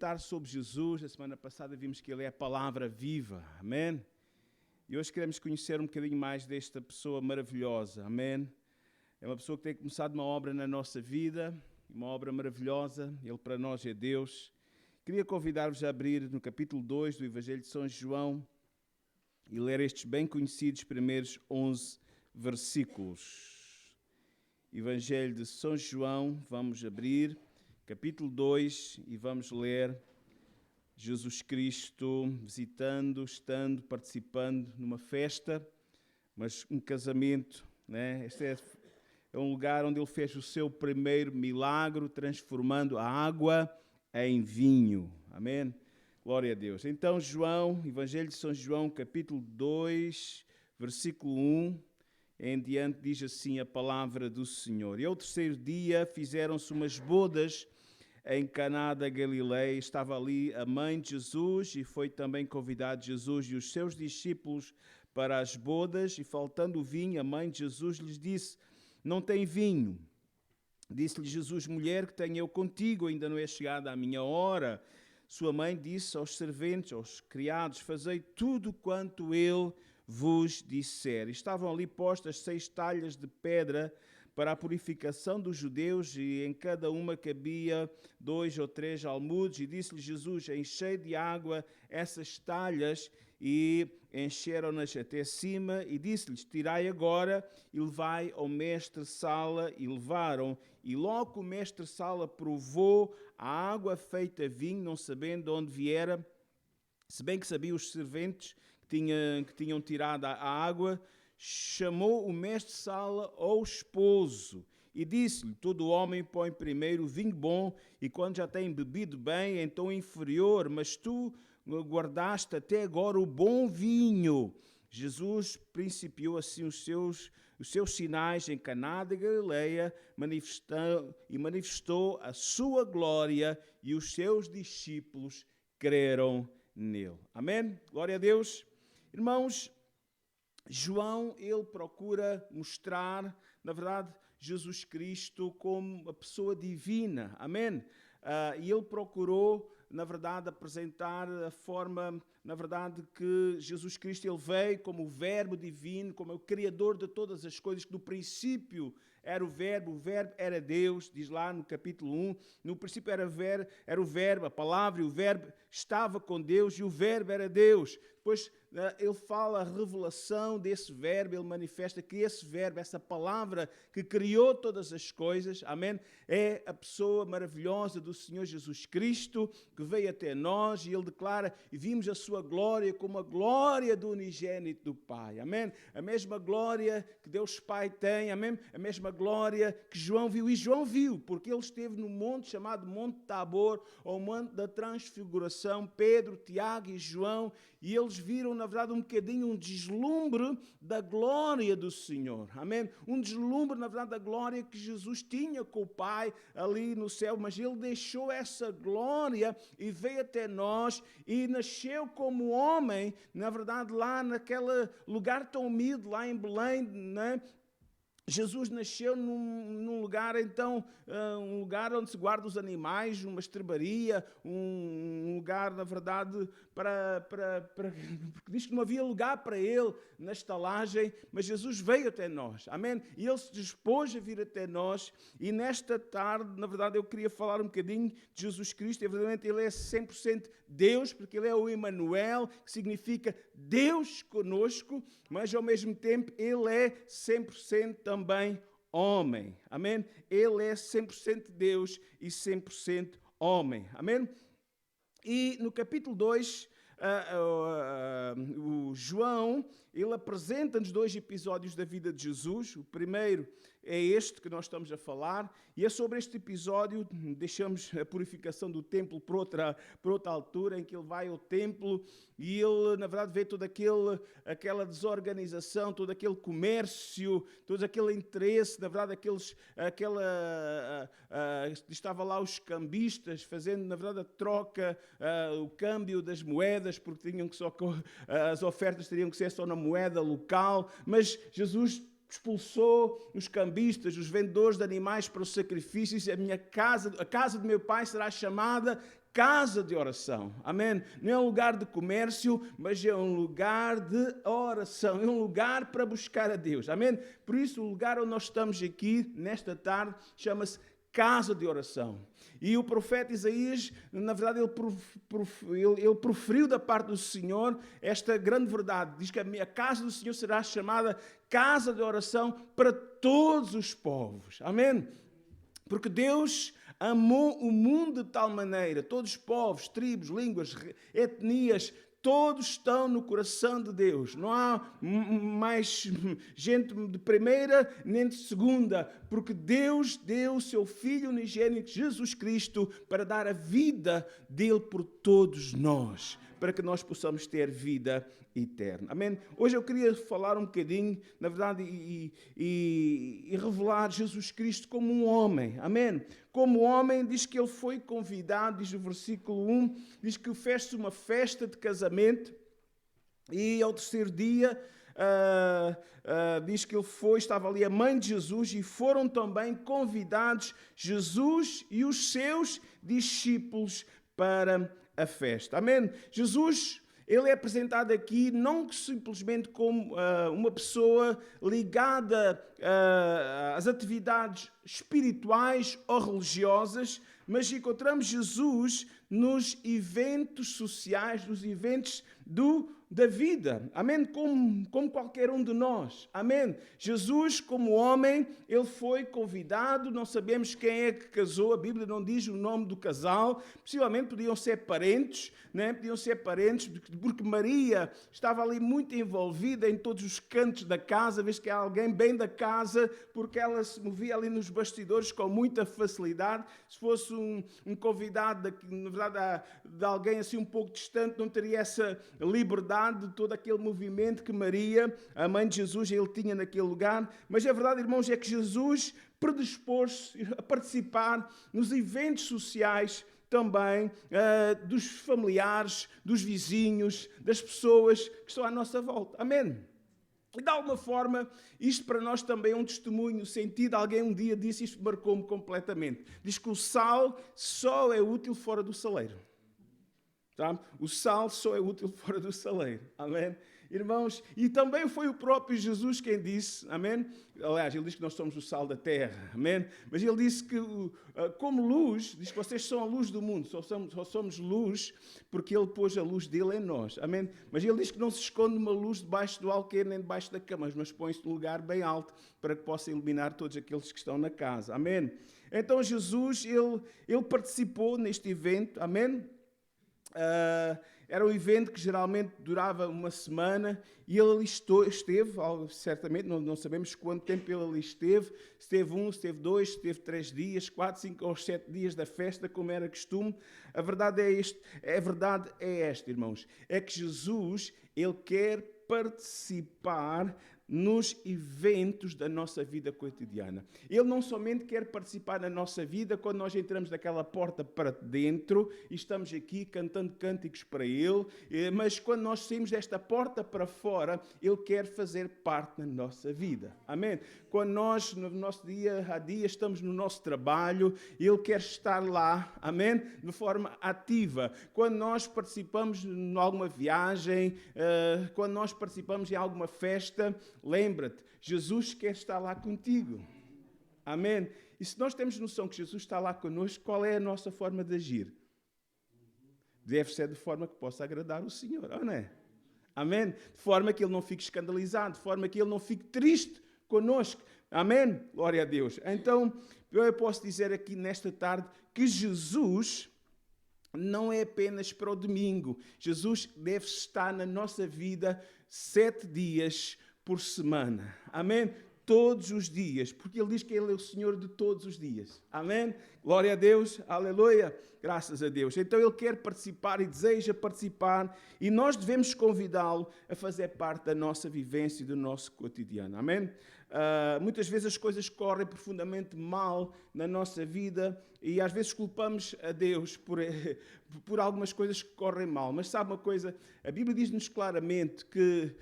meditar sobre Jesus. A semana passada vimos que Ele é a palavra viva, amém? E hoje queremos conhecer um bocadinho mais desta pessoa maravilhosa, amém? É uma pessoa que tem começado uma obra na nossa vida, uma obra maravilhosa. Ele para nós é Deus. Queria convidar-vos a abrir no capítulo 2 do Evangelho de São João e ler estes bem conhecidos primeiros 11 versículos. Evangelho de São João, vamos abrir, capítulo 2, e vamos ler Jesus Cristo visitando, estando, participando numa festa, mas um casamento, né? Este é um lugar onde Ele fez o seu primeiro milagre, transformando a água em vinho. Amém? Glória a Deus. Então, João, Evangelho de São João, capítulo 2, versículo 1, em diante diz assim a palavra do Senhor. E ao terceiro dia fizeram-se umas bodas em Caná da Galileia. Estava ali a mãe de Jesus e foi também convidado Jesus e os seus discípulos para as bodas. E faltando o vinho, a mãe de Jesus lhes disse: não tem vinho. Disse-lhe Jesus: mulher, que tenho eu contigo? Ainda não é chegada a minha hora. Sua mãe disse aos serventes, aos criados: fazei tudo quanto ele vos disser. Estavam ali postas 6 talhas de pedra para a purificação dos judeus, e em cada uma cabia 2 ou 3 almudes. E disse-lhe Jesus: enchei de água essas talhas, e encheram-nas até cima. E disse-lhes: tirai agora e levai ao mestre-sala. E levaram, e logo o mestre-sala provou a água feita vinho, não sabendo de onde viera, se bem que sabia os serventes que tinham tirado a água. Chamou o mestre-sala ao esposo e disse-lhe: todo homem põe primeiro o vinho bom, e quando já tem bebido bem, então o inferior, mas tu guardaste até agora o bom vinho. Jesus principiou assim os seus sinais em Caná da Galileia, manifestou a sua glória, e os seus discípulos creram nele. Amém? Glória a Deus. Irmãos, João, ele procura mostrar, na verdade, Jesus Cristo como a pessoa divina. Amém? E ele procurou, na verdade, apresentar a forma, na verdade, que Jesus Cristo ele veio como o Verbo divino, como o Criador de todas as coisas, que no princípio era o Verbo era Deus, diz lá no capítulo 1, no princípio era o Verbo, a palavra, e o Verbo estava com Deus, e o Verbo era Deus. Depois ele fala a revelação desse Verbo, ele manifesta que esse Verbo, essa palavra que criou todas as coisas, amém, é a pessoa maravilhosa do Senhor Jesus Cristo, que veio até nós, e ele declara: e vimos a sua glória como a glória do unigênito do Pai, amém? A mesma glória que Deus Pai tem, amém? A mesma glória que João viu, e João viu, porque ele esteve no monte chamado Monte Tabor, ou Monte da Transfiguração, Pedro, Tiago e João, e eles viram, na verdade, um bocadinho um deslumbre da glória do Senhor, amém? Um deslumbre, na verdade, da glória que Jesus tinha com o Pai ali no céu, mas ele deixou essa glória e veio até nós e nasceu como homem, na verdade, lá naquele lugar tão humilde, lá em Belém, né? Jesus nasceu num lugar, então, um lugar onde se guarda os animais, uma estrebaria, um lugar, na verdade, porque diz que não havia lugar para ele na estalagem, mas Jesus veio até nós, amém? E ele se dispôs a vir até nós, e nesta tarde, na verdade, eu queria falar um bocadinho de Jesus Cristo. E verdadeiramente ele é 100% Deus, porque ele é o Emmanuel, que significa Deus conosco, mas ao mesmo tempo ele é 100% também homem, amém? Ele é 100% Deus e 100% homem, amém? E no capítulo 2, o João, ele apresenta-nos 2 episódios da vida de Jesus. O primeiro é este que nós estamos a falar, e é sobre este episódio. Deixamos a purificação do templo para outra altura, em que ele vai ao templo e ele, na verdade, vê toda aquela desorganização, todo aquele comércio, todo aquele interesse, na verdade, estava lá os cambistas fazendo, na verdade, a troca, o câmbio das moedas, porque as ofertas teriam que ser só na moeda local, mas Jesus expulsou os cambistas, os vendedores de animais para os sacrifícios. A casa do meu pai será chamada casa de oração. Amém? Não é um lugar de comércio, mas é um lugar de oração. É um lugar para buscar a Deus. Amém? Por isso, o lugar onde nós estamos aqui, nesta tarde, chama-se casa de oração. E o profeta Isaías, na verdade, ele proferiu da parte do Senhor esta grande verdade. Diz que a casa do Senhor será chamada casa de oração para todos os povos. Amém? Porque Deus amou o mundo de tal maneira, todos os povos, tribos, línguas, etnias, todos estão no coração de Deus. Não há mais gente de primeira nem de segunda, porque Deus deu o seu Filho unigênito, Jesus Cristo, para dar a vida dele por todos nós, para que nós possamos ter vida eterna. Amém? Hoje eu queria falar um bocadinho, na verdade, e revelar Jesus Cristo como um homem. Amém? Como homem, diz que ele foi convidado, diz o versículo 1, diz que fez uma festa de casamento e ao terceiro dia diz que estava ali a mãe de Jesus e foram também convidados Jesus e os seus discípulos para a festa. Amém? Jesus, ele é apresentado aqui não simplesmente como uma pessoa ligada às atividades espirituais ou religiosas, mas encontramos Jesus nos eventos sociais, nos eventos da vida. Amém? Como qualquer um de nós. Amém? Jesus, como homem, ele foi convidado. Não sabemos quem é que casou. A Bíblia não diz o nome do casal. Possivelmente podiam ser parentes, né? Podiam ser parentes, porque Maria estava ali muito envolvida em todos os cantos da casa, vez que há alguém bem da casa, porque ela se movia ali nos bastidores com muita facilidade. Se fosse um convidado, na verdade, de alguém assim um pouco distante, não teria essa liberdade de todo aquele movimento que Maria, a mãe de Jesus, ele tinha naquele lugar. Mas a verdade, irmãos, é que Jesus predispôs-se a participar nos eventos sociais também dos familiares, dos vizinhos, das pessoas que estão à nossa volta. Amém? E de alguma forma, isto para nós também é um testemunho, no sentido, alguém um dia disse, isto marcou-me completamente. Diz que o sal só é útil fora do saleiro. Tá? O sal só é útil fora do saleiro. Amém? Irmãos, e também foi o próprio Jesus quem disse, amém? Aliás, ele diz que nós somos o sal da terra, amém? Mas ele disse que, como luz, diz que vocês são a luz do mundo, só somos luz porque ele pôs a luz dele em nós, amém? Mas ele diz que não se esconde uma luz debaixo do alqueire nem debaixo da cama, mas põe-se num lugar bem alto para que possa iluminar todos aqueles que estão na casa, amém? Então Jesus, ele participou neste evento, amém? Era um evento que geralmente durava uma semana e ele ali esteve, certamente, não sabemos quanto tempo ele ali esteve, se esteve 1, se esteve 2, se esteve 3 dias, 4, 5 ou 7 dias da festa, como era costume. A verdade é esta, irmãos, é que Jesus, ele quer participar nos eventos da nossa vida cotidiana. Ele não somente quer participar na nossa vida quando nós entramos daquela porta para dentro e estamos aqui cantando cânticos para Ele, mas quando nós saímos desta porta para fora, Ele quer fazer parte da nossa vida. Amém? Quando nós, no nosso dia a dia, estamos no nosso trabalho, Ele quer estar lá, amém? De forma ativa. Quando nós participamos de alguma viagem, quando nós participamos em alguma festa, lembra-te, Jesus quer estar lá contigo. Amém? E se nós temos noção que Jesus está lá connosco, qual é a nossa forma de agir? Deve ser de forma que possa agradar o Senhor, ou não é? Amém? De forma que Ele não fique escandalizado, de forma que Ele não fique triste connosco. Amém? Glória a Deus. Então, eu posso dizer aqui nesta tarde que Jesus não é apenas para o domingo. Jesus deve estar na nossa vida 7 dias por semana. Amém? Todos os dias. Porque Ele diz que Ele é o Senhor de todos os dias. Amém? Glória a Deus. Aleluia. Graças a Deus. Então Ele quer participar e deseja participar. E nós devemos convidá-lo a fazer parte da nossa vivência e do nosso cotidiano. Amém? Muitas vezes as coisas correm profundamente mal na nossa vida e às vezes culpamos a Deus por algumas coisas que correm mal. Mas sabe uma coisa? A Bíblia diz-nos claramente que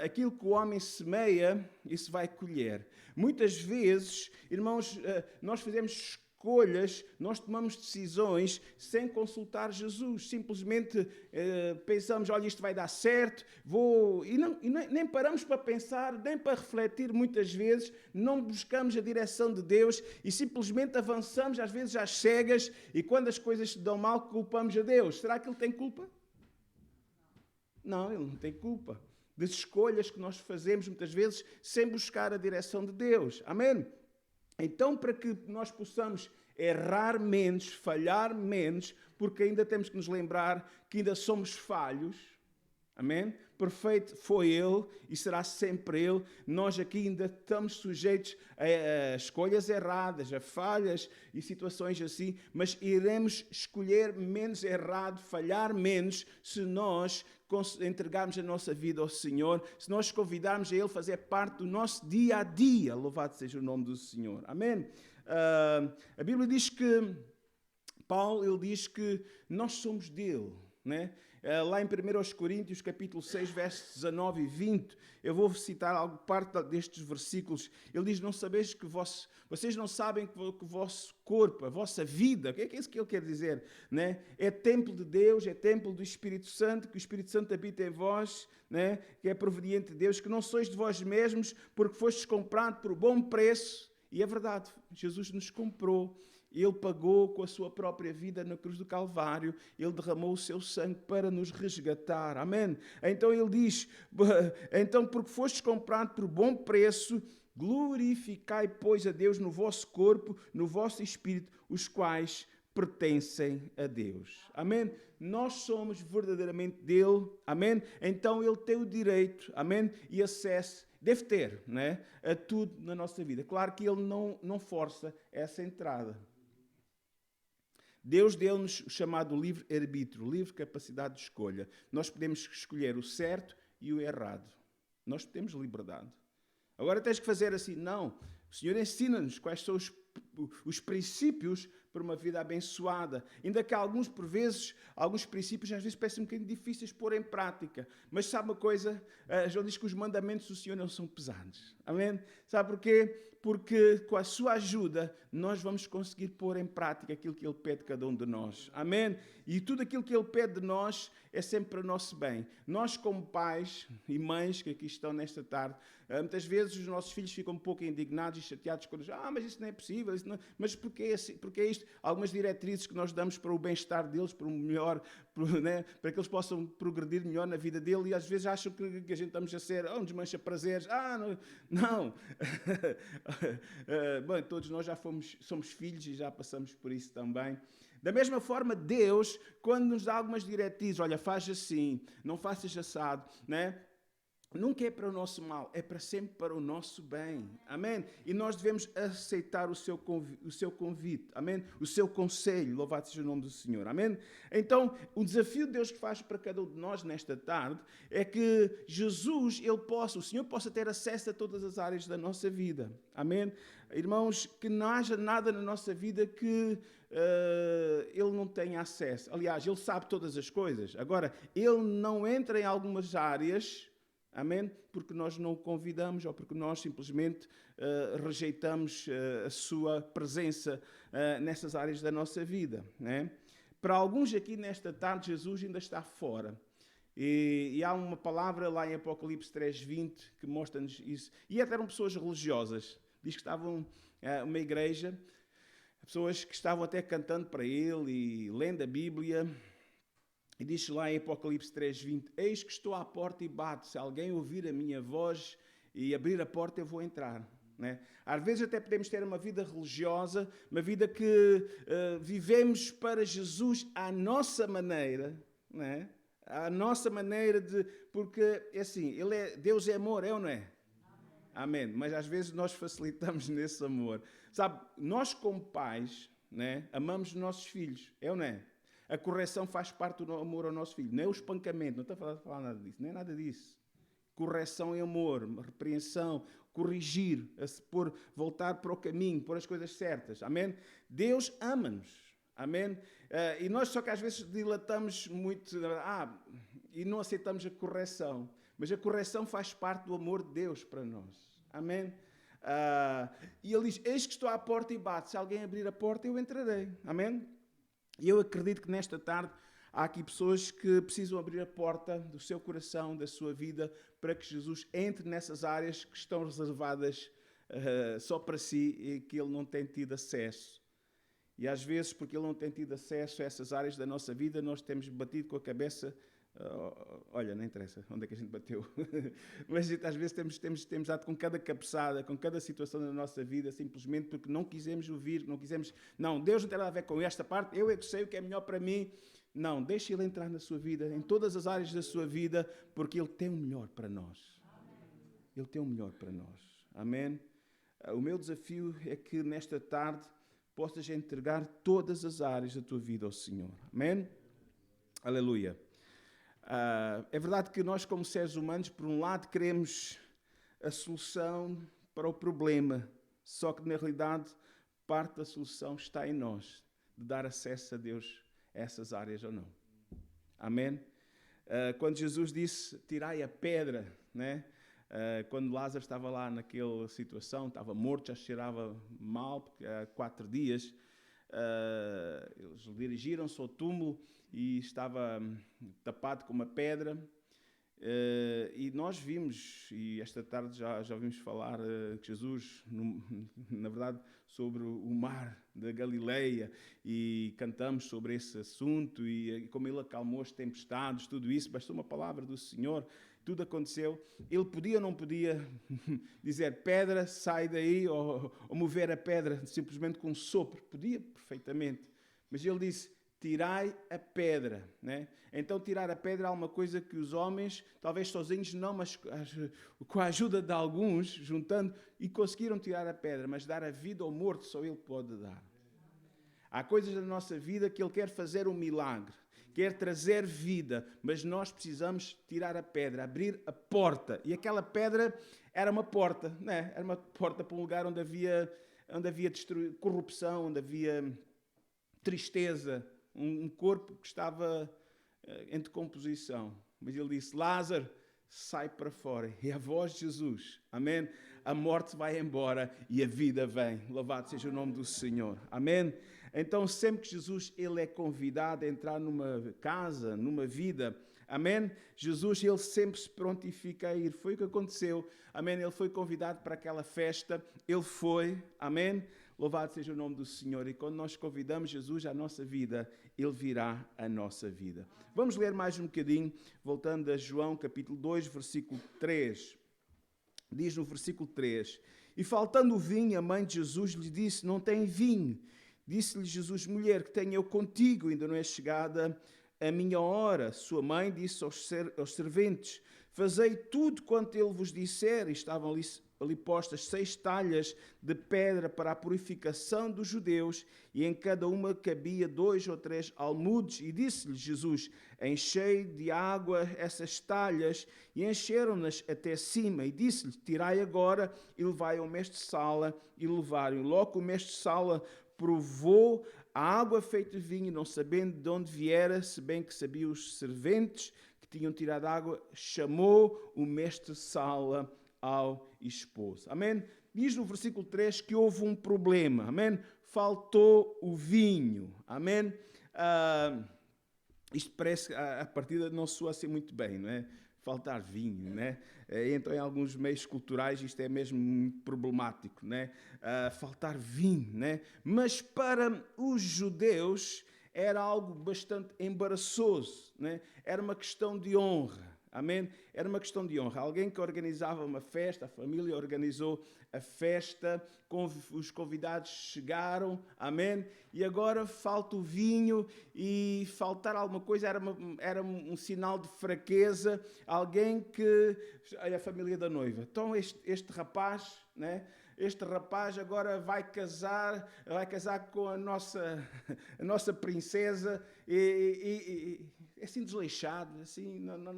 aquilo que o homem semeia, isso vai colher. Muitas vezes, irmãos, nós fazemos escolhas, nós tomamos decisões sem consultar Jesus. Simplesmente pensamos, olha, isto vai dar certo, nem paramos para pensar, nem para refletir muitas vezes, não buscamos a direção de Deus e simplesmente avançamos, às vezes às cegas, e quando as coisas se dão mal, culpamos a Deus. Será que Ele tem culpa? Não, Ele não tem culpa das escolhas que nós fazemos muitas vezes sem buscar a direção de Deus. Amém? Então, para que nós possamos errar menos, falhar menos, porque ainda temos que nos lembrar que ainda somos falhos, amém? Perfeito foi Ele e será sempre Ele. Nós aqui ainda estamos sujeitos a escolhas erradas, a falhas e situações assim, mas iremos escolher menos errado, falhar menos, se nós entregarmos a nossa vida ao Senhor, se nós convidarmos a Ele fazer parte do nosso dia a dia. Louvado seja o nome do Senhor. Amém? A Bíblia diz que, Paulo, ele diz que nós somos dele, né? Lá em 1 Coríntios, capítulo 6, versos 19 e 20, eu vou citar parte destes versículos. Ele diz, não sabeis que vocês não sabem que o vosso corpo, a vossa vida, o que é isso que ele quer dizer? Né? É templo de Deus, é templo do Espírito Santo, que o Espírito Santo habita em vós, né? Que é proveniente de Deus, que não sois de vós mesmos, porque fostes comprados por bom preço. E é verdade, Jesus nos comprou. Ele pagou com a sua própria vida na cruz do Calvário. Ele derramou o seu sangue para nos resgatar. Amém? Então ele diz, então porque fostes comprados por bom preço, glorificai, pois, a Deus no vosso corpo, no vosso espírito, os quais pertencem a Deus. Amém? Nós somos verdadeiramente dele. Amém? Então ele tem o direito, amém? E acesso, deve ter, né? A tudo na nossa vida. Claro que ele não força essa entrada. Deus deu-nos o chamado livre-arbítrio, livre capacidade de escolha. Nós podemos escolher o certo e o errado. Nós temos liberdade. Agora tens que fazer assim. Não. O Senhor ensina-nos quais são os princípios para uma vida abençoada. Ainda que alguns, por vezes, alguns princípios às vezes parecem um bocadinho difíceis de pôr em prática. Mas sabe uma coisa? João diz que os mandamentos do Senhor não são pesados. Amém? Sabe porquê? Porque com a sua ajuda nós vamos conseguir pôr em prática aquilo que Ele pede de cada um de nós. Amém? E tudo aquilo que Ele pede de nós é sempre para o nosso bem. Nós, como pais e mães que aqui estão nesta tarde, muitas vezes os nossos filhos ficam um pouco indignados e chateados quando dizem, mas isso não é possível, isso não... Mas porquê é isto? Algumas diretrizes que nós damos para o bem-estar deles, para o melhor, né? Para que eles possam progredir melhor na vida dele, e às vezes acham que a gente estamos a ser, nos mancha prazeres. Não. Bom, todos nós já somos filhos e já passamos por isso também. Da mesma forma, Deus, quando nos dá algumas diretrizes, olha, faz assim, não faças assado, né? Nunca é para o nosso mal, é para sempre para o nosso bem. Amém? E nós devemos aceitar o seu convite. Amém? O seu conselho. Louvado seja o nome do Senhor. Amém? Então, o desafio de Deus que faz para cada um de nós nesta tarde é que Jesus, o Senhor possa ter acesso a todas as áreas da nossa vida. Amém? Irmãos, que não haja nada na nossa vida que Ele não tenha acesso. Aliás, Ele sabe todas as coisas. Agora, Ele não entra em algumas áreas... Amém? Porque nós não o convidamos ou porque nós simplesmente rejeitamos a sua presença nessas áreas da nossa vida. Né? Para alguns aqui nesta tarde, Jesus ainda está fora. E há uma palavra lá em Apocalipse 3:20 que mostra-nos isso. E até eram pessoas religiosas. Diz que estavam uma igreja, pessoas que estavam até cantando para ele e lendo a Bíblia. E diz lá em Apocalipse 3:20, eis que estou à porta e bato, se alguém ouvir a minha voz e abrir a porta, eu vou entrar. Né? Às vezes até podemos ter uma vida religiosa, uma vida que vivemos para Jesus à nossa maneira, né? À nossa maneira de... Porque, é assim, Deus é amor, é ou não é? Amém. Mas às vezes nós facilitamos nesse amor. Sabe, nós como pais, né, amamos os nossos filhos, é ou não é? A correção faz parte do amor ao nosso filho. Não é o espancamento, não estou a falar nada disso. Não é nada disso. Correção é amor, repreensão, corrigir, voltar para o caminho, pôr as coisas certas. Amém? Deus ama-nos. Amém? E nós só que às vezes dilatamos muito e não aceitamos a correção. Mas a correção faz parte do amor de Deus para nós. Amém? E ele diz, eis que estou à porta e bato. Se alguém abrir a porta, eu entrarei. Amém? E eu acredito que nesta tarde há aqui pessoas que precisam abrir a porta do seu coração, da sua vida, para que Jesus entre nessas áreas que estão reservadas só para si e que ele não tem tido acesso. E às vezes, porque ele não tem tido acesso a essas áreas da nossa vida, nós temos batido com a cabeça. Olha, não interessa onde é que a gente bateu. Mas às vezes temos dado com cada cabeçada, com cada situação da nossa vida, simplesmente porque não quisemos ouvir, não, Deus não tem nada a ver com esta parte, eu é que sei o que é melhor para mim. Não, deixe Ele entrar na sua vida, em todas as áreas da sua vida, porque Ele tem o melhor para nós. Ele tem o melhor para nós. Amém? O meu desafio é que nesta tarde possas entregar todas as áreas da tua vida ao Senhor. Amém? Aleluia. É verdade que nós, como seres humanos, por um lado, queremos a solução para o problema, só que, na realidade, parte da solução está em nós, de dar acesso a Deus a essas áreas ou não. Amém? Quando Jesus disse, tirai a pedra, né? Quando Lázaro estava lá naquela situação, estava morto, já cheirava mal, porque há 4 dias, eles dirigiram-se ao túmulo e estava tapado com uma pedra. E nós vimos, e esta tarde já ouvimos falar que Jesus, na verdade, sobre o mar da Galileia, e cantamos sobre esse assunto, e como ele acalmou as tempestades, tudo isso, bastou uma palavra do Senhor, tudo aconteceu. Ele podia ou não podia dizer pedra, sai daí, ou mover a pedra simplesmente com um sopro, podia perfeitamente, mas ele disse, tirai a pedra, né? Então tirar a pedra é uma coisa que os homens, talvez sozinhos não, mas com a ajuda de alguns, juntando, e conseguiram tirar a pedra, mas dar a vida ao morto só Ele pode dar. Há coisas na nossa vida que Ele quer fazer um milagre, quer trazer vida, mas nós precisamos tirar a pedra, abrir a porta. E aquela pedra era uma porta, né? Era uma porta para um lugar onde havia corrupção, onde havia tristeza, um corpo que estava em decomposição. Mas ele disse, Lázaro, sai para fora. E a voz de Jesus, amém? A morte vai embora e a vida vem. Louvado seja o nome do Senhor, amém? Então, sempre que Jesus ele é convidado a entrar numa casa, numa vida, amém? Jesus, ele sempre se prontifica a ir. Foi o que aconteceu, amém? Ele foi convidado para aquela festa, ele foi, amém? Louvado seja o nome do Senhor. E quando nós convidamos Jesus à nossa vida, Ele virá à nossa vida. Vamos ler mais um bocadinho, voltando a João capítulo 2, versículo 3. Diz no versículo 3, e faltando o vinho, a mãe de Jesus lhe disse, não tem vinho. Disse-lhe Jesus, mulher, que tenho eu contigo, ainda não é chegada a minha hora. Sua mãe disse aos serventes, fazei tudo quanto ele vos disser. E estavam ali postas 6 talhas de pedra para a purificação dos judeus, e em cada uma cabia 2 ou 3 almudes. E disse-lhe Jesus, enchei de água essas talhas, e encheram-nas até cima. E disse-lhe, tirai agora e levai ao mestre-sala. E levaram. Logo o mestre-sala provou a água feita vinho, não sabendo de onde viera, se bem que sabia os serventes que tinham tirado a água, chamou o mestre-sala ao esposo. Amém? Diz no versículo 3 que houve um problema. Amém? Faltou o vinho. Amém? Isto parece, a partida não soa assim muito bem, não é? Faltar vinho, né? Então, em alguns meios culturais, isto é mesmo muito problemático, né? Faltar vinho, né? Mas para os judeus era algo bastante embaraçoso, né? Era uma questão de honra. Amém? Era uma questão de honra. Alguém que organizava uma festa, a família organizou a festa, os convidados chegaram, amém? E agora falta o vinho, e faltar alguma coisa era um sinal de fraqueza. Alguém que... Olha, a família da noiva. Então este rapaz, né? Este rapaz agora vai casar com a nossa princesa, e assim desleixado, assim, não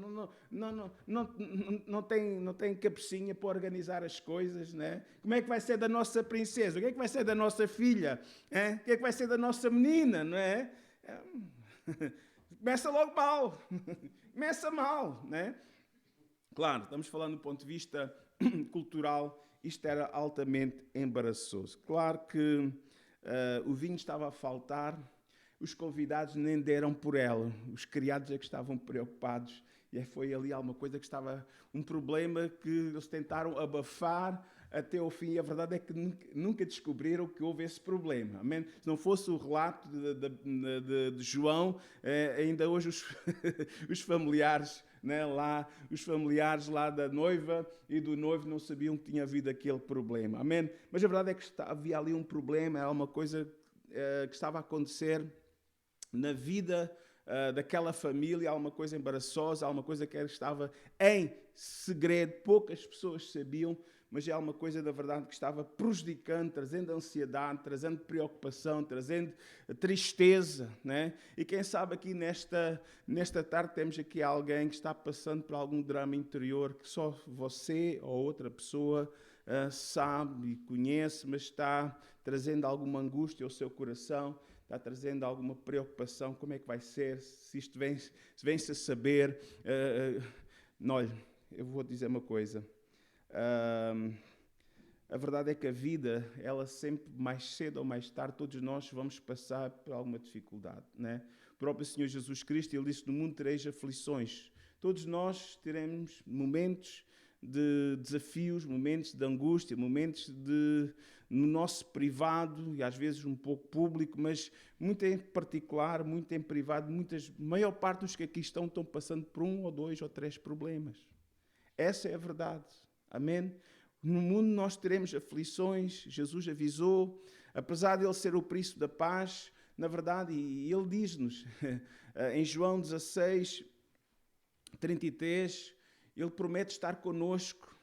tem cabecinha para organizar as coisas, né? Como é que vai ser da nossa princesa? O que é que vai ser da nossa filha? O que é que vai ser da nossa menina, não é? Começa logo mal, começa mal, né? Claro, estamos falando do ponto de vista cultural, isto era altamente embaraçoso. Claro que o vinho estava a faltar, os convidados nem deram por ela, os criados é que estavam preocupados, e foi ali alguma coisa que estava, um problema que eles tentaram abafar até ao fim, e a verdade é que nunca descobriram que houve esse problema. Amém? Se não fosse o relato de João, ainda hoje os familiares, né, os familiares lá da noiva e do noivo não sabiam que tinha havido aquele problema. Amém? Mas a verdade é que havia ali um problema, era uma coisa que estava a acontecer na vida daquela família, alguma coisa embaraçosa, alguma coisa que estava em segredo, poucas pessoas sabiam, mas é alguma coisa, da verdade, que estava prejudicando, trazendo ansiedade, trazendo preocupação, trazendo tristeza, né? E quem sabe aqui nesta tarde temos aqui alguém que está passando por algum drama interior que só você ou outra pessoa sabe e conhece, mas está trazendo alguma angústia ao seu coração, está trazendo alguma preocupação, como é que vai ser, se isto vem-se a saber. Olha, eu vou dizer uma coisa. A verdade é que a vida, ela sempre, mais cedo ou mais tarde, todos nós vamos passar por alguma dificuldade, né? O próprio Senhor Jesus Cristo, Ele disse, no mundo tereis aflições. Todos nós teremos momentos de desafios, momentos de angústia, momentos no nosso privado, e às vezes um pouco público, mas muito em particular, muito em privado, maior parte dos que aqui estão passando por 1 ou 2 ou 3 problemas. Essa é a verdade. Amém? No mundo nós teremos aflições, Jesus avisou, apesar de Ele ser o príncipe da paz, na verdade, e Ele diz-nos, em João 16, 33, Ele promete estar conosco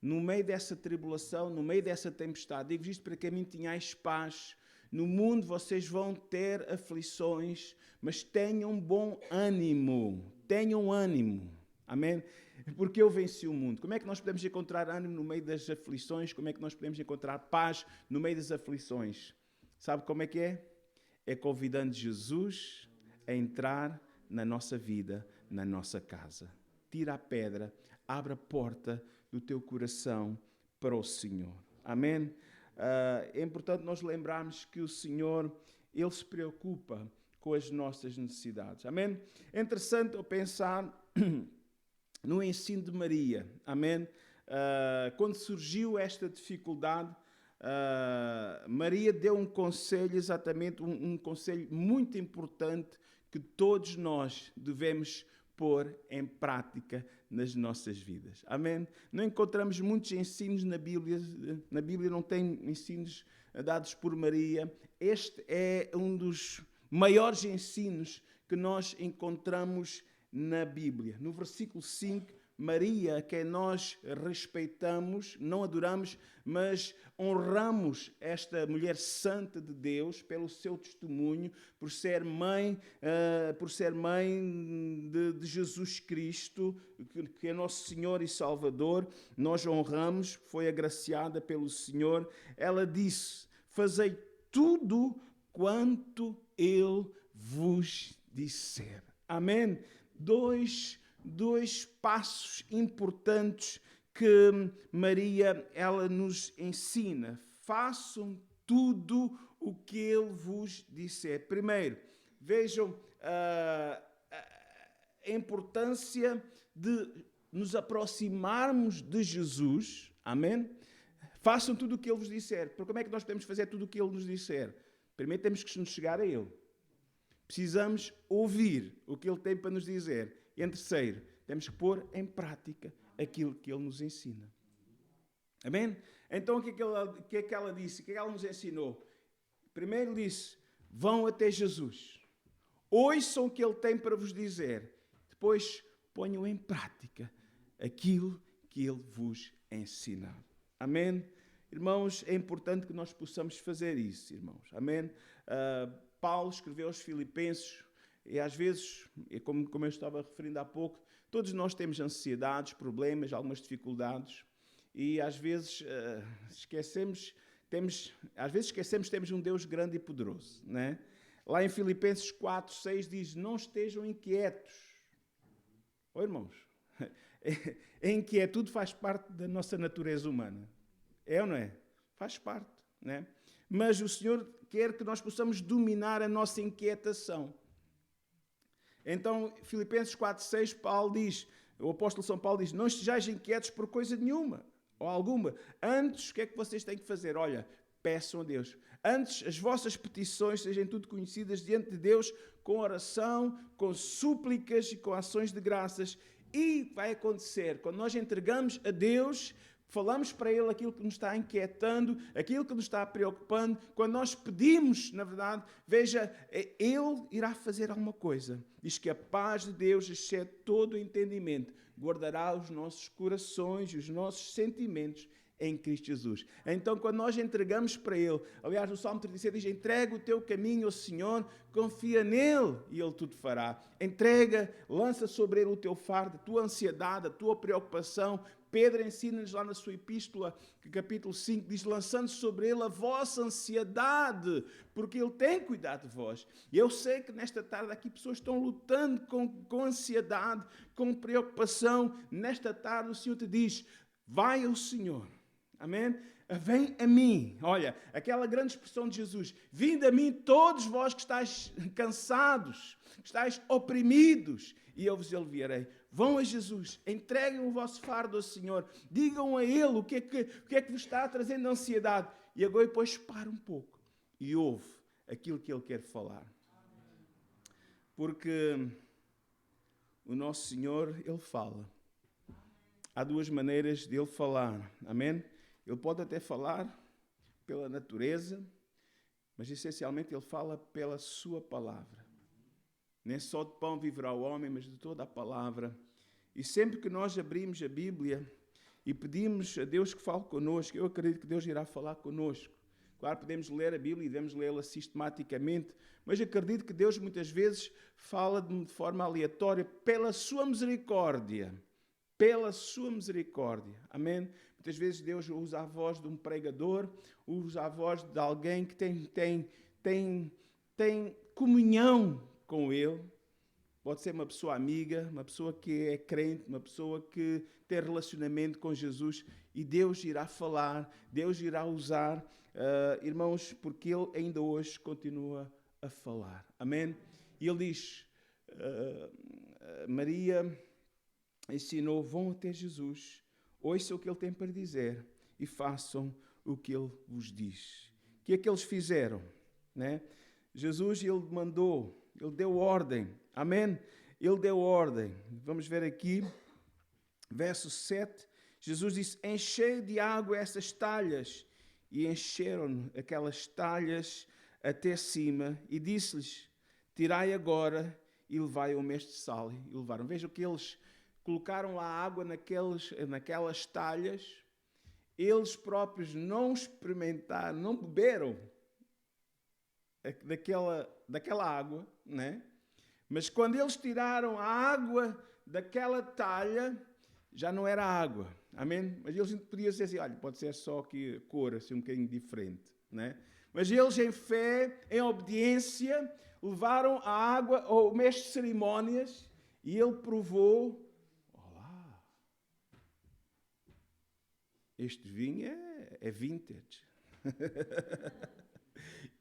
no meio dessa tribulação, no meio dessa tempestade. Digo isto para que a mim tenhais paz. No mundo vocês vão ter aflições, mas tenham bom ânimo. Tenham ânimo. Amém? Porque eu venci o mundo. Como é que nós podemos encontrar ânimo no meio das aflições? Como é que nós podemos encontrar paz no meio das aflições? Sabe como é que é? É convidando Jesus a entrar na nossa vida, na nossa casa. Tira a pedra, abre a porta do teu coração para o Senhor. Amém? É importante nós lembrarmos que o Senhor, Ele se preocupa com as nossas necessidades. Amém? É interessante eu pensar no ensino de Maria. Amém? Quando surgiu esta dificuldade, Maria deu um conselho, exatamente um conselho muito importante que todos nós devemos pôr em prática nas nossas vidas. Amém? Não encontramos muitos ensinos na Bíblia. Na Bíblia não tem ensinos dados por Maria. Este é um dos maiores ensinos que nós encontramos na Bíblia. No versículo 5, Maria, que nós respeitamos, não adoramos, mas honramos esta mulher santa de Deus pelo seu testemunho, por ser mãe de Jesus Cristo, que é nosso Senhor e Salvador. Nós honramos, foi agraciada pelo Senhor. Ela disse, fazei tudo quanto Ele vos disser. Amém? Dois passos importantes que Maria ela nos ensina. Façam tudo o que Ele vos disser. Primeiro, vejam a importância de nos aproximarmos de Jesus. Amém? Façam tudo o que Ele vos disser. Porque como é que nós podemos fazer tudo o que Ele nos disser? Primeiro temos que nos chegar a Ele. Precisamos ouvir o que Ele tem para nos dizer. E em terceiro, temos que pôr em prática aquilo que Ele nos ensina. Amém? Então, o que é que ela disse? O que é que ela nos ensinou? Primeiro disse, vão até Jesus. Ouçam o que Ele tem para vos dizer. Depois, ponham em prática aquilo que Ele vos ensina. Amém? Irmãos, é importante que nós possamos fazer isso, irmãos. Amém? Paulo escreveu aos Filipenses, e às vezes, como eu estava referindo há pouco, todos nós temos ansiedades, problemas, algumas dificuldades, e às vezes esquecemos que temos um Deus grande e poderoso, né? Lá em Filipenses 4, 6 diz, não estejam inquietos. Irmãos, A inquietude faz parte da nossa natureza humana. É ou não é? Faz parte, né? Mas o Senhor quer que nós possamos dominar a nossa inquietação. Então, Filipenses 4:6, Paulo diz, o apóstolo São Paulo diz, não estejais inquietos por coisa nenhuma, ou alguma. Antes, o que é que vocês têm que fazer? Olha, peçam a Deus. Antes, as vossas petições sejam tudo conhecidas diante de Deus, com oração, com súplicas e com ações de graças. E vai acontecer, quando nós entregamos a Deus, falamos para Ele aquilo que nos está inquietando, aquilo que nos está preocupando, quando nós pedimos, na verdade, veja, Ele irá fazer alguma coisa. Diz que a paz de Deus, excede todo o entendimento, guardará os nossos corações e os nossos sentimentos em Cristo Jesus. Então, quando nós entregamos para Ele, aliás, o Salmo 37 diz, entrega o teu caminho ao Senhor, confia nele e Ele tudo fará. Entrega, lança sobre Ele o teu fardo, a tua ansiedade, a tua preocupação. Pedro ensina-nos lá na sua epístola, capítulo 5, diz, lançando sobre Ele a vossa ansiedade, porque Ele tem cuidado de vós. E eu sei que nesta tarde aqui pessoas estão lutando com ansiedade, com preocupação. Nesta tarde o Senhor te diz, vai ao Senhor. Amém? Vem a mim. Olha, aquela grande expressão de Jesus. Vinde a mim todos vós que estáis cansados, que estáis oprimidos, e eu vos aliviarei. Vão a Jesus, entreguem o vosso fardo ao Senhor, digam a Ele o que é que vos está trazendo ansiedade. E agora depois para um pouco e ouve aquilo que Ele quer falar. Porque o nosso Senhor, Ele fala. Há duas maneiras de Ele falar. Amém? Ele pode até falar pela natureza, mas essencialmente Ele fala pela sua palavra. Nem só de pão viverá o homem, mas de toda a palavra. E sempre que nós abrimos a Bíblia e pedimos a Deus que fale connosco, eu acredito que Deus irá falar connosco. Claro, podemos ler a Bíblia e devemos lê-la sistematicamente, mas acredito que Deus muitas vezes fala de forma aleatória pela sua misericórdia. Pela sua misericórdia. Amém? Muitas vezes Deus usa a voz de um pregador, usa a voz de alguém que tem comunhão com Ele. Pode ser uma pessoa amiga, uma pessoa que é crente, uma pessoa que tem relacionamento com Jesus. E Deus irá falar, Deus irá usar, irmãos, porque Ele ainda hoje continua a falar. Amém? E Ele diz, Maria ensinou, vão até Jesus, ouçam o que Ele tem para dizer e façam o que Ele vos diz. O que é que eles fizeram? Né? Jesus, Ele mandou, Ele deu ordem. Amém? Ele deu ordem. Vamos ver aqui, verso 7. Jesus disse, enchei de água essas talhas. E encheram aquelas talhas até cima. E disse-lhes, tirai agora e levai ao mestre de sal. E levaram. Vejam que eles colocaram a água naquelas talhas, eles próprios não experimentaram, não beberam daquela água, né? Mas quando eles tiraram a água daquela talha, já não era água, amém? Mas eles podiam dizer assim, olha, pode ser só que a cor, assim, um bocadinho diferente, né? Mas eles em fé, em obediência, levaram a água ao mestre de cerimónias e ele provou. Este vinho é vintage.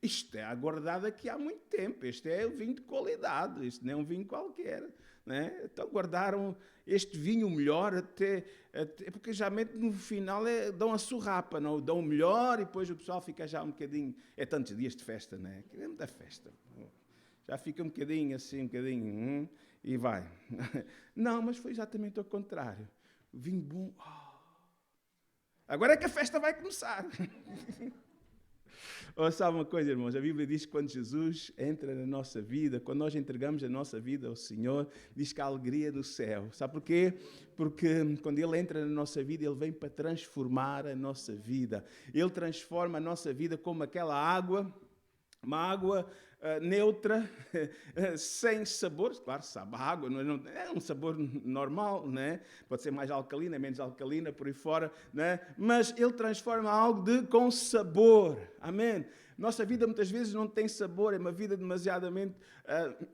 Isto é aguardado aqui há muito tempo. Este é um vinho de qualidade. Isto não é um vinho qualquer. Né? Então guardaram este vinho melhor até porque geralmente no final dão a surrapa, não? Dão o melhor e depois o pessoal fica já um bocadinho... É tantos dias de festa, não é? Que é muita festa. Já fica um bocadinho assim, um bocadinho... e vai. Não, mas foi exatamente ao contrário. O vinho bom... Agora é que a festa vai começar. Sabe uma coisa, irmãos? A Bíblia diz que quando Jesus entra na nossa vida, quando nós entregamos a nossa vida ao Senhor, diz que há alegria no céu. Sabe porquê? Porque quando Ele entra na nossa vida, Ele vem para transformar a nossa vida. Ele transforma a nossa vida como aquela água, uma água neutra, sem sabor. Claro, sabe a água, não é um sabor normal, né? Pode ser mais alcalina, menos alcalina, por aí fora, né? Mas Ele transforma algo com sabor, amém? Nossa vida muitas vezes não tem sabor, é uma vida demasiadamente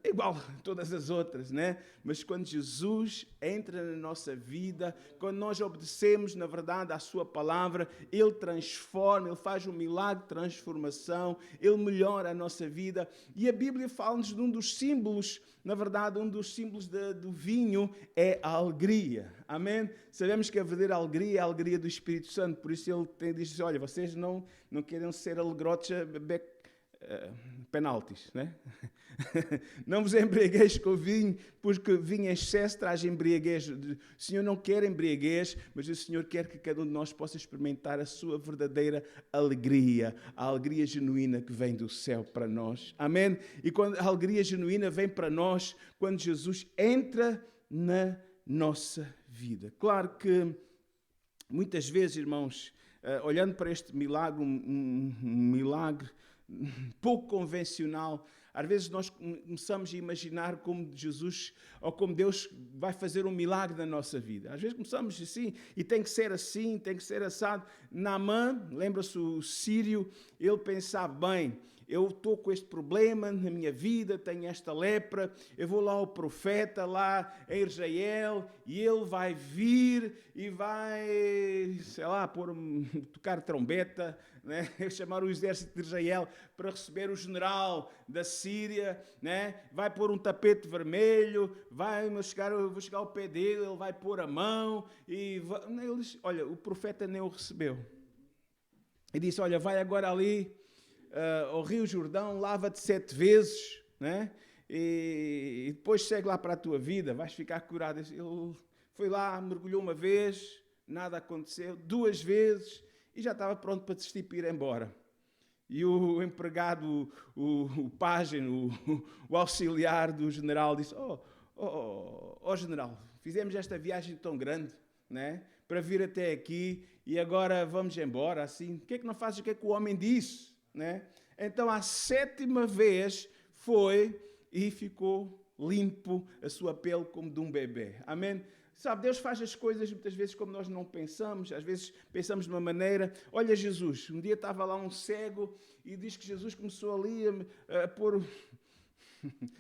igual a todas as outras, né? Mas quando Jesus entra na nossa vida, quando nós obedecemos, na verdade, à sua palavra, Ele transforma, Ele faz um milagre de transformação, Ele melhora a nossa vida. E a Bíblia fala-nos de um dos símbolos, na verdade, um dos símbolos do vinho é a alegria. Amém? Sabemos que a verdadeira alegria é a alegria do Espírito Santo, por isso Ele diz, olha, vocês não querem ser alegrotes a beber penaltis, né? Não vos embriagueis com o vinho, porque vinho em excesso traz embriaguez. O Senhor não quer embriaguez, mas o Senhor quer que cada um de nós possa experimentar a sua verdadeira alegria, a alegria genuína que vem do céu para nós. Amém? E quando a alegria genuína vem para nós, quando Jesus entra na nossa vida. Claro que muitas vezes, irmãos, olhando para este milagre, um milagre pouco convencional, às vezes nós começamos a imaginar como Jesus ou como Deus vai fazer um milagre na nossa vida. Às vezes começamos assim, e tem que ser assim, tem que ser assado. Naamã, lembra-se o sírio, ele pensava, bem, eu estou com este problema na minha vida, tenho esta lepra, eu vou lá ao profeta, lá em Israel, e ele vai vir e vai, sei lá, tocar trombeta, né? Chamar o exército de Israel para receber o general da Síria, né? Vai pôr um tapete vermelho, vou chegar ao pé dele, ele vai pôr a mão, ele diz, olha, o profeta nem o recebeu. E disse, olha, vai agora ali, ao Rio Jordão, lava-te 7 vezes, né? E depois segue lá para a tua vida, vais ficar curado. Ele foi lá, mergulhou uma vez, nada aconteceu, 2 vezes, e já estava pronto para desistir para ir embora. E o empregado, o pajem, o auxiliar do general disse, general, fizemos esta viagem tão grande, né? Para vir até aqui, e agora vamos embora, assim, o que é que não fazes, o que é que o homem disse? Né? Então, a 7ª vez foi e ficou limpo a sua pele como de um bebê. Amém? Sabe, Deus faz as coisas muitas vezes como nós não pensamos. Às vezes pensamos de uma maneira. Olha Jesus, um dia estava lá um cego e diz que Jesus começou ali a pôr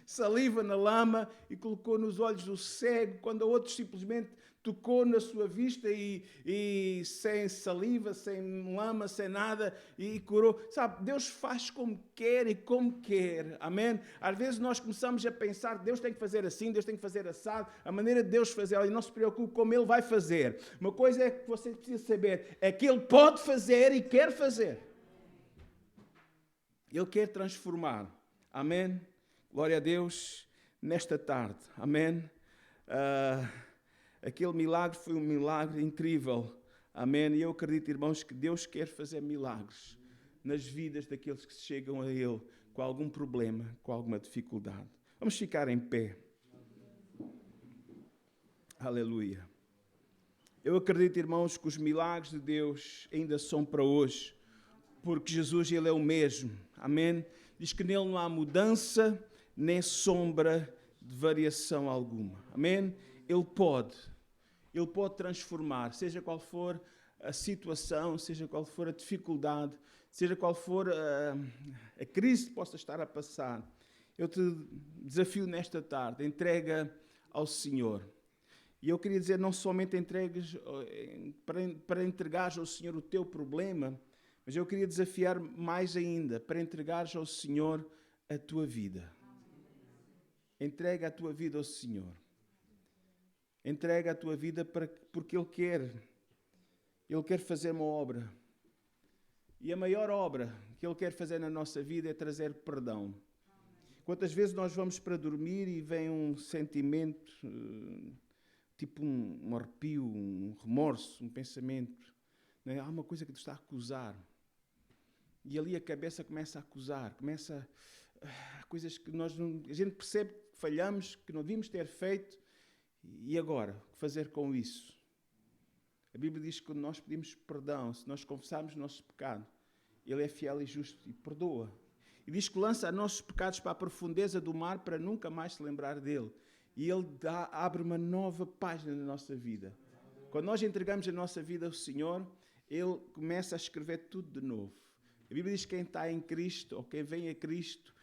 saliva na lama e colocou nos olhos do cego, quando a outro simplesmente tocou na sua vista e sem saliva, sem lama, sem nada, e curou. Sabe, Deus faz como quer e como quer. Amém? Às vezes nós começamos a pensar, Deus tem que fazer assim, Deus tem que fazer assado, a maneira de Deus fazer, e não se preocupe como Ele vai fazer. Uma coisa é que você precisa saber, é que Ele pode fazer e quer fazer. Ele quer transformar. Amém? Glória a Deus nesta tarde. Amém? Aquele milagre foi um milagre incrível. Amém? E eu acredito, irmãos, que Deus quer fazer milagres nas vidas daqueles que chegam a Ele com algum problema, com alguma dificuldade. Vamos ficar em pé. Aleluia. Eu acredito, irmãos, que os milagres de Deus ainda são para hoje, porque Jesus, Ele é o mesmo. Amém? Diz que nele não há mudança, nem sombra de variação alguma. Amém? Ele pode transformar, seja qual for a situação, seja qual for a dificuldade, seja qual for a crise que possa estar a passar. Eu te desafio nesta tarde, entrega ao Senhor. E eu queria dizer, não somente entregues para entregares ao Senhor o teu problema, mas eu queria desafiar mais ainda, para entregares ao Senhor a tua vida. Entrega a tua vida ao Senhor. Entrega a tua vida porque Ele quer fazer uma obra. E a maior obra que Ele quer fazer na nossa vida é trazer perdão. Quantas vezes nós vamos para dormir e vem um sentimento, tipo um arrepio, um remorso, um pensamento. Né? Há uma coisa que te está a acusar. E ali a cabeça começa a acusar, começa coisas que a gente percebe que falhamos, que não devíamos ter feito. E agora, o que fazer com isso? A Bíblia diz que quando nós pedimos perdão, se nós confessarmos o nosso pecado, Ele é fiel e justo e perdoa. E diz que lança os nossos pecados para a profundeza do mar para nunca mais se lembrar dele. E Ele abre uma nova página na nossa vida. Quando nós entregamos a nossa vida ao Senhor, Ele começa a escrever tudo de novo. A Bíblia diz que quem está em Cristo, ou quem vem a Cristo,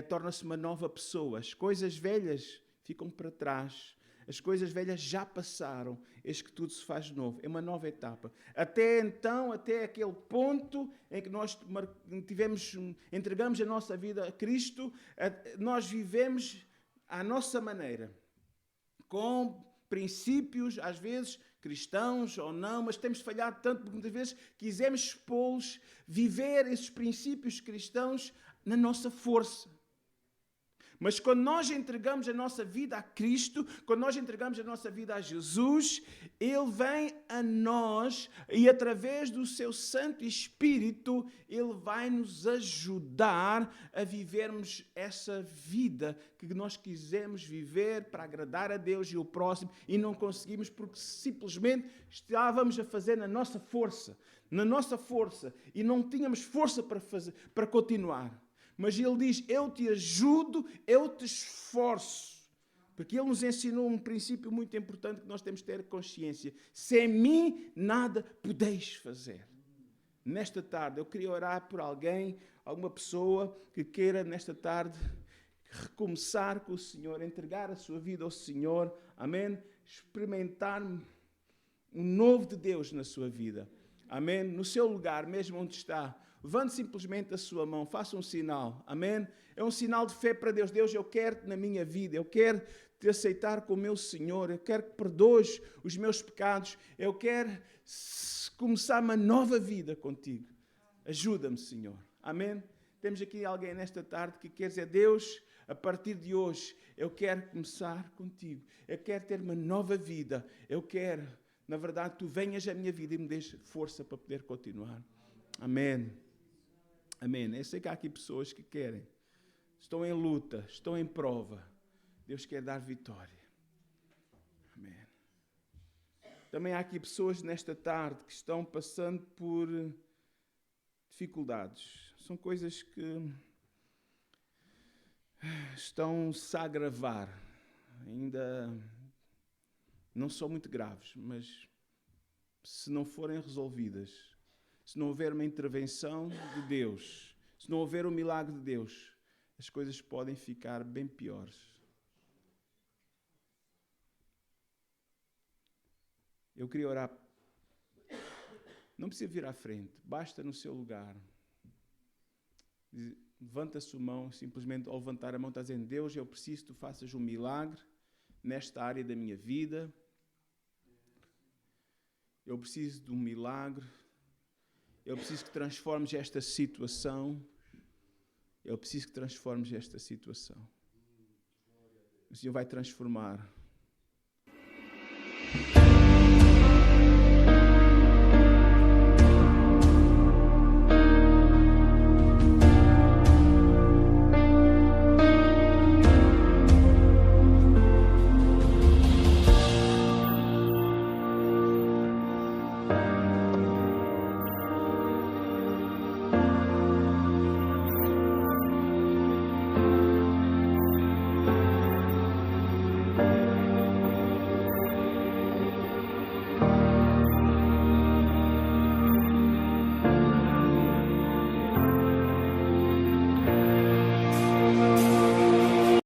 torna-se uma nova pessoa. As coisas velhas ficam para trás. As coisas velhas já passaram. Eis que tudo se faz novo. É uma nova etapa. Até então, até aquele ponto em que nós entregamos a nossa vida a Cristo, nós vivemos à nossa maneira. Com princípios, às vezes, cristãos ou não, mas temos falhado tanto porque muitas vezes quisemos expô-los, viver esses princípios cristãos na nossa força. Mas quando nós entregamos a nossa vida a Cristo, quando nós entregamos a nossa vida a Jesus, Ele vem a nós e através do seu Santo Espírito, Ele vai nos ajudar a vivermos essa vida que nós quisemos viver para agradar a Deus e o próximo e não conseguimos porque simplesmente estávamos a fazer na nossa força e não tínhamos força para continuar. Mas Ele diz, eu te ajudo, eu te esforço. Porque Ele nos ensinou um princípio muito importante que nós temos de ter consciência. Sem mim nada podeis fazer. Nesta tarde eu queria orar por alguém, alguma pessoa que queira nesta tarde recomeçar com o Senhor, entregar a sua vida ao Senhor. Amém? Experimentar um novo de Deus na sua vida. Amém? No seu lugar, mesmo onde está. Levante simplesmente a sua mão, faça um sinal, amém? É um sinal de fé para Deus. Deus, eu quero-te na minha vida, eu quero te aceitar como meu Senhor, eu quero que perdoes os meus pecados, eu quero começar uma nova vida contigo. Ajuda-me, Senhor, amém? Temos aqui alguém nesta tarde que quer dizer, Deus, a partir de hoje, eu quero começar contigo, eu quero ter uma nova vida, eu quero, na verdade, tu venhas à minha vida e me dês força para poder continuar. Amém. Amém. Eu sei que há aqui pessoas que querem, estão em luta, estão em prova. Deus quer dar vitória. Amém. Também há aqui pessoas nesta tarde que estão passando por dificuldades. São coisas que estão-se a agravar. Ainda não são muito graves, mas se não forem resolvidas, se não houver uma intervenção de Deus, se não houver um milagre de Deus, as coisas podem ficar bem piores. Eu queria orar. Não precisa vir à frente, basta no seu lugar. Levanta a sua mão, simplesmente ao levantar a mão está dizendo, Deus, eu preciso que tu faças um milagre nesta área da minha vida. Eu preciso de um milagre. Eu preciso que transformes esta situação. Eu preciso que transformes esta situação. O Senhor vai transformar